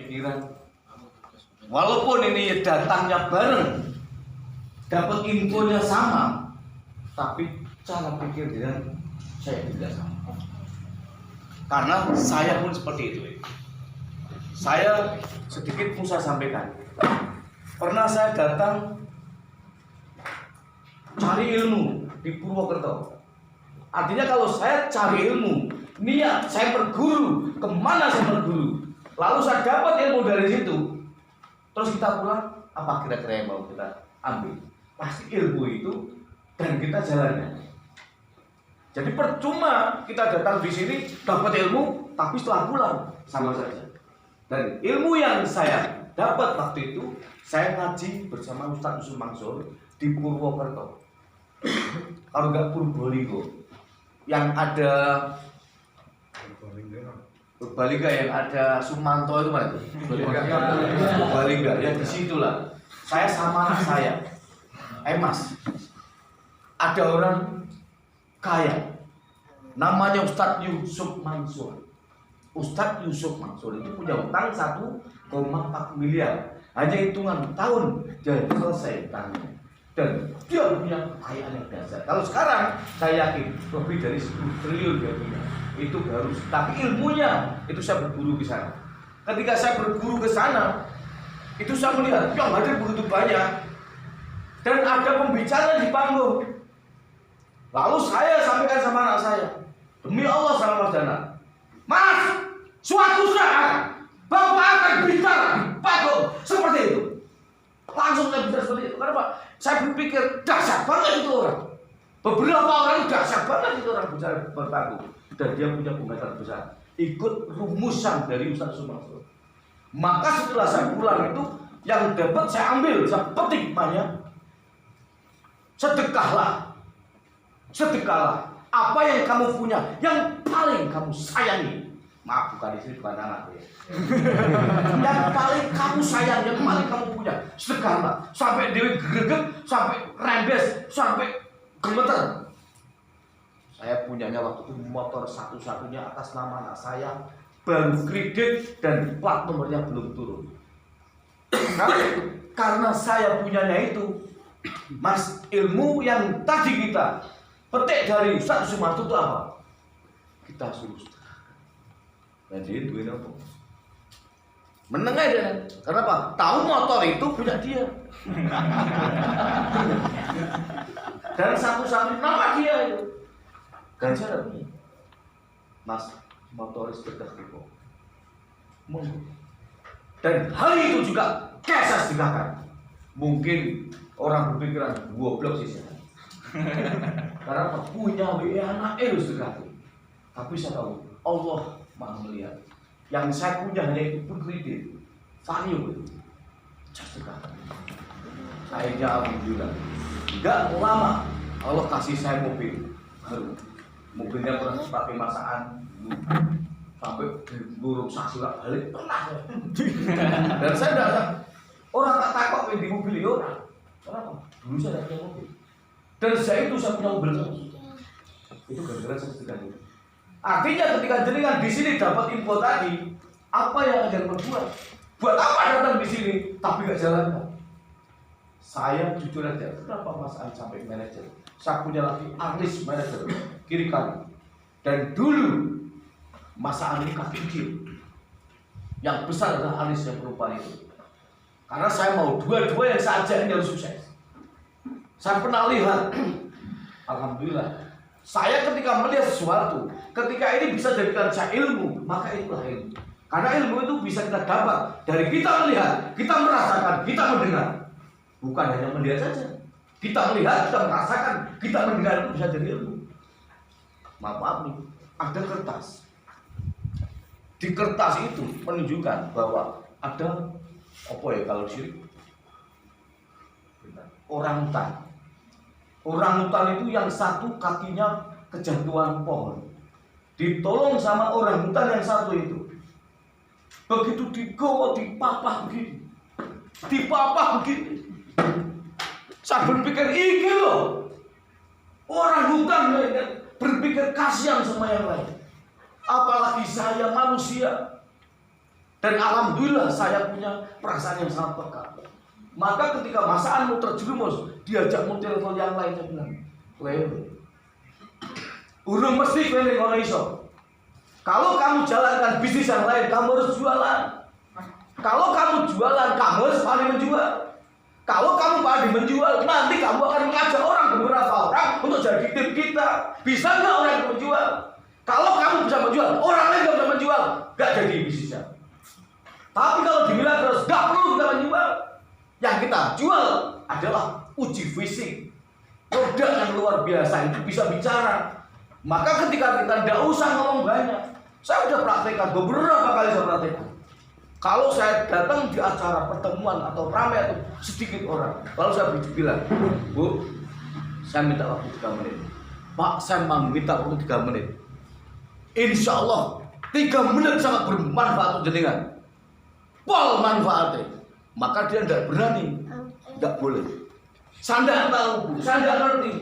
pikiran. Walaupun ini datangnya bareng, dapat infonya sama, tapi cara pikir dengan saya tidak sama. Karena saya pun seperti itu. Saya sedikit pun saya sampaikan. Pernah saya datang cari ilmu di Purwokerto. Artinya kalau saya cari ilmu, niat saya berguru, kemana saya berguru, lalu saya dapat ilmu dari situ, terus kita pulang, apa kira-kira yang mau kita ambil? Pasti ilmu itu dan kita jalannya. Jadi percuma kita datang di sini dapat ilmu, tapi setelah pulang sama saja. Dan ilmu yang saya dapat waktu itu, saya ngaji bersama Ustadz Yusuf Mansur di Purwokerto. Kalau nggak Purbolinggo, yang ada Purbalingga yang ada Sumanto itu mana itu? Purbalingga, ya disitulah. Saya sama anak saya, Mas, ada orang kaya, namanya Ustadz Yusuf Mansur. Ustadz Yusuf Mansur itu punya utang 1,4 miliar. Hanya hitungan tahun jadi selesai utangnya. Dan dia punya kekayaan yang dasar. Kalau sekarang saya yakin lebih dari 10 triliun dia punya. Itu harus. Tapi ilmunya itu saya berguru ke sana. Ketika saya berguru ke sana, itu saya melihat yang hadir begitu banyak. Dan ada pembicara di panggung. Lalu saya sampaikan sama anak saya, demi Allah sama Mas Dana, Mas, suatu saat Bapak akan bicara di panggung seperti itu. Langsung saya bicara seperti itu. Kenapa? Saya berpikir dahsyat banget itu orang. Beberapa orang dahsyat banget itu orang bicara berpanggung. Dan dia punya komentar besar. Ikut rumusan dari Ustadz Sumansur. Maka setelah saya pulang itu, yang dapat saya ambil, saya petik banyak. Sedekahlah. Sedekahlah. Apa yang kamu punya, yang paling kamu sayangi. Maaf, bukan di sini bukan anak ya. Yang paling kamu sayang, yang paling kamu punya, sedekahlah. Sampai Dewi greget, sampai rembes, sampai gemeter. Saya punyanya waktu itu motor satu-satunya atas nama anak saya, baru kredit dan plat nomornya belum turun. Karena saya punyanya itu, Mas, ilmu yang tadi kita petik dari Ustadz Sumarto itu apa? Kita suruh. Dan dia duit apa? Meneng aja. Kenapa? Tahu motor itu punya dia. Dan satu-satu nama dia itu. Dan saya punya. Mas, motoris bekas tipe. Dan hal itu juga saya sedekahkan. Mungkin orang berpikiran goblok sih saya. Karena apa? Punya anak harus sedekah. Tapi saya tahu Allah Maha melihat. Yang saya punya hanya itu pun kredit, vario itu. Sedekah. Akhirnya alhamdulillah. Enggak lama Allah kasih saya mobil baru. Mobilnya pernah pakai masakan sampai buruk sasurak balik pernah. Dan saya tidak orang tak takut di mobil itu orang. Kenapa? Dulu saya tidak punya mobil. Dan saya itu saya punya mobil terus. Itu gara-gara saya sedekah itu. Artinya ketika jenengan di sini dapat info tadi, apa yang akan berbuat? Buat apa datang di sini tapi nggak jalankan? Saya jujur aja, kenapa Mas An sampai manajer? Saya punya lagi artis manajer kiri kanan. Dan dulu Mas An ini kaki kecil, yang besar adalah alis yang perempuan itu. Karena saya mau dua-dua yang saya ajak ini harus sukses. Saya pernah lihat, alhamdulillah. Saya ketika melihat sesuatu, ketika ini bisa jadikan saya ilmu, maka itulah ilmu. Karena ilmu itu bisa kita dapat dari kita melihat, kita merasakan, kita mendengar. Bukan hanya melihat saja. Kita melihat, kita merasakan, kita mendengar itu bisa jadi ilmu. Maaf nih, ada kertas. Di kertas itu menunjukkan bahwa ada apa ya kalau syirik? Orang hutan. Orang hutan itu yang satu kakinya kejatuhan pohon, ditolong sama orang hutan yang satu itu. Begitu digowo, dipapah begini, dipapah begini. Saya berpikir iki loh, orang hutan berpikir kasihan sama yang lain. Apalagi saya manusia. Dan alhamdulillah saya punya perasaan yang sangat peka. Maka ketika masakanmu terjerumus, diajak telepon yang lain, saya bilang, urung mesti keliling orang iso. Kalau kamu jalankan bisnis yang lain, kamu harus jualan. Kalau kamu jualan, kamu harus pandai menjual. Kalau kamu pandai menjual, nanti kamu akan mengajak beberapa orang untuk jadi tim kita. Bisa nggak orang yang menjual? Kalau kamu bisa menjual, orang lain nggak bisa menjual, nggak jadi bisnisnya. Tapi kalau dibilang terus, nggak perlu kita menjual. Yang kita jual adalah uji fisik. Produk yang luar biasa itu bisa bicara. Maka ketika kita tidak usah ngomong banyak, saya sudah praktekkan beberapa kali saya praktekkan. Kalau saya datang di acara pertemuan atau ramai atau sedikit orang, lalu saya bilang, Bu, saya minta waktu 3 menit. Pak, saya minta waktu 3 menit. Insya Allah 3 menit sangat bermanfaat untuk jenengan. Pol manfaatnya. Maka dia tidak berani, tidak boleh. Saya tidak tahu, Bu, saya tidak ngerti.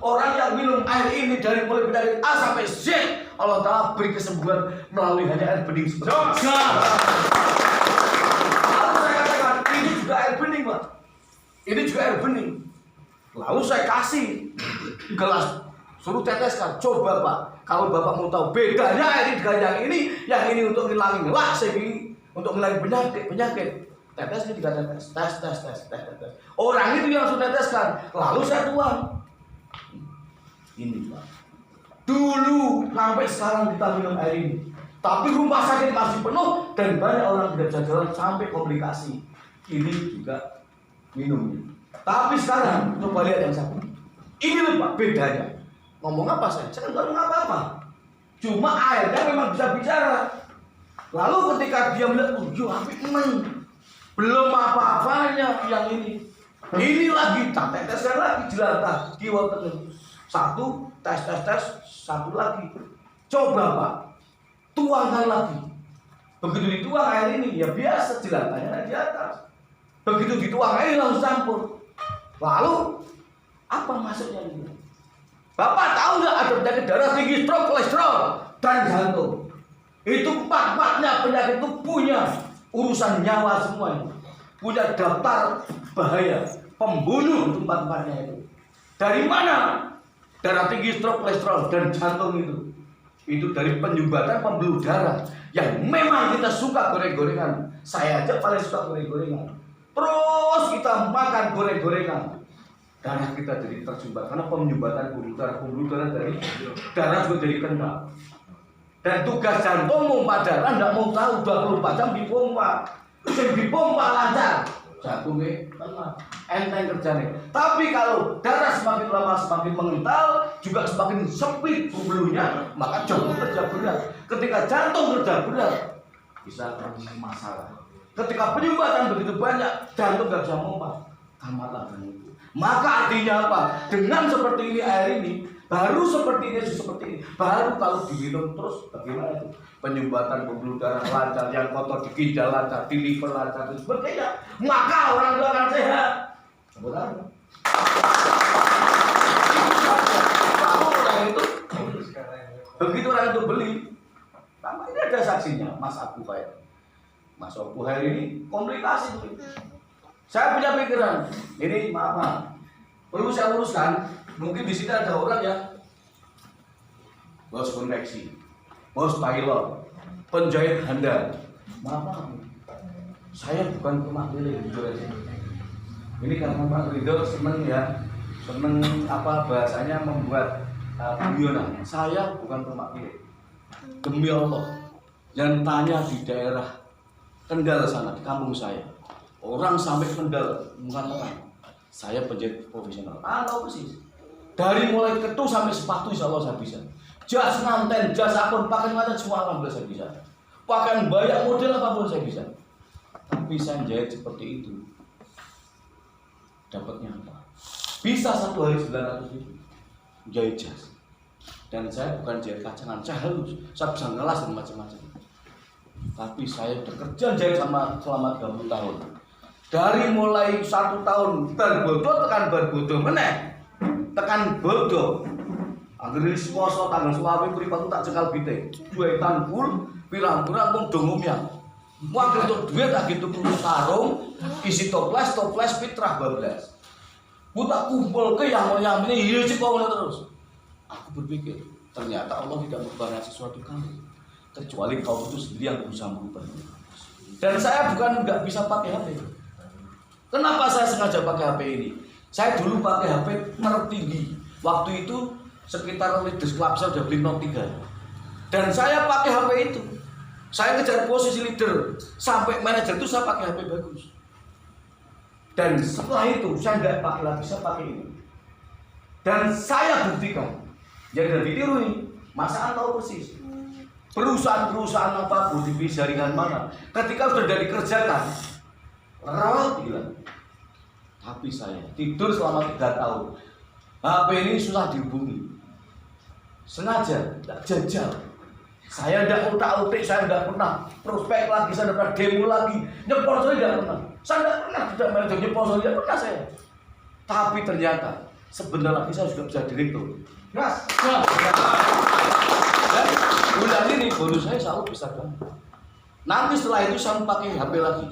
Orang yang minum air ini dari mulai penyakit A sampai Z, Allah Ta'ala beri kesembuhan melalui hanya air bening seperti ini. Lalu saya katakan, ini juga air bening, Pak. Ini juga air bening. Lalu saya kasih gelas, suruh teteskan. Coba Pak, kalau Bapak mau tahu bedanya air dengan yang ini untuk ngilangin laksemi, untuk ngilangin penyakit. Tetes ini 3 tetes, tes. Orang itu yang langsung teteskan. Lalu saya tuang. Ini Pak, dulu sampai sekarang kita minum air ini, tapi rumah sakit masih penuh dan banyak orang tidak bisa jalan sampai komplikasi. Ini juga minumnya. Tapi sekarang coba lihat yang satu. Ini loh Pak bedanya. Ngomong apa saya? Saya nggak ngomong apa-apa. Cuma airnya memang bisa bicara. Lalu ketika dia melihat, apik belum apa-apanya yang ini. Ini lagi teteskan lagi jelantah kiwatan. 1 tes, 1 lagi. Coba Pak, tuangkan lagi. Begitu dituang air ini, ya biasa jelantahnya di atas. Begitu dituang air langsung campur. Lalu apa maksudnya ini? Bapak tahu nggak ada penyakit darah tinggi, stroke, kolesterol, dan jantung? Itu 4-4-nya penyakit itu punya urusan nyawa semua itu. Punya daftar bahaya, pembunuh untuk 4-4-nya itu. Dari mana? Darah tinggi, stroke, kolesterol, dan jantung itu dari penyumbatan pembuluh darah yang memang kita suka goreng-gorengan. Saya aja paling suka goreng-gorengan. Terus kita makan goreng-gorengan, darah kita jadi tersumbat karena penyumbatan pembuluh darah dari darah juga jadi kental. Dan tugas jantung pompa darah tidak mau tahu 24 jam dipompa. Dipompa lancar, jantungnya enteng kerjanya. Tapi kalau darah semakin lama semakin mengental, juga semakin sempit pembuluhnya, maka jantung kerja berat. Ketika jantung kerja berat, bisa terjadi masalah. Ketika penyumbatan begitu banyak, jantung nggak bisa pompa, tamatlah jantung. Maka artinya apa? Dengan seperti ini air ini, baru seperti ini, baru kalau diminum terus bagaimana itu? Penyumbatan pembuluh darah lancar, yang kotor di ginjal lancar, di liver lancar, dan sebagainya. Maka orang itu akan sehat. Betul? Kalau orang itu, begitu orang itu beli, sama ini ada saksinya, Mas Abu Khair. Mas Abu Khair ini komplikasi itu. Saya punya pikiran, ini maaf, perlu saya luruskan. Mungkin di sini ada orang yang bos konveksi, bos tailor, penjahit handal. Maaf, saya bukan rumah milik. Ini karena Pak Ridho seneng bahasanya membuat guyonan. Saya bukan rumah milik. Demi Allah, yang tanya di daerah Kendal sana, di kampung saya, orang sampai Kendal mengatakan saya penjahit profesional. Tahu sih. Dari mulai ketu sampai sepatu insya Allah saya bisa. Jas nganten, jas apapun, pakaian nganten semua alhamdulillah saya bisa. Pakaian banyak model apapun saya bisa. Tapi saya jahit seperti itu, dapatnya apa? Bisa 1 hari 900 ribu jahit jas. Dan saya bukan jahit kacangan, saya halus, saya bisa ngelas dan macam-macam. Tapi saya bekerja jahit selama 30 tahun. Dari mulai 1 tahun berbodoh tekan berbodoh meneh. Tekan bodoh. Anggere poso tanggal 20 pripun tak cekal bite. Duwe tanggul pirang-pirang mung dongomnya. Wah untuk duit tak gitu punya sarung, isi toples fitrah 12. Ku tak kumpul ke yang ini iya sih kau terus. Aku berpikir ternyata Allah tidak membarang sesuatu kamu kecuali kau itu sendiri yang berusaha merubah. Dan saya bukan nggak bisa pakai HP. Kenapa saya sengaja pakai HP ini? Saya dulu pakai HP tertinggi. Waktu itu sekitar Leaders Club saya udah beli Note 3. Dan saya pakai HP itu. Saya ngejar posisi leader sampai manajer itu saya pakai HP bagus. Dan setelah itu saya nggak pakai lagi, saya pakai ini. Dan saya buktikan, jadi dari tiru ini, Mas tahu persis. Perusahaan-perusahaan apapun di jaringan mana, ketika sudah dari kerjakan, rawat bilang. Tapi saya tidur selama 3 tahun, HP ini susah dihubungi. Sengaja, tidak jajal. Saya tidak utak-utik, saya tidak pernah prospek lagi, saya tidak pernah demo lagi, nyepor saya tidak pernah. Saya tidak pernah tidak manajer nyepor saya tidak pernah saya. Tapi ternyata sebentar lagi saya sudah bisa direktur. Mas, dan bulan ini bonus saya selalu besar banget. Nanti setelah itu saya pakai HP lagi.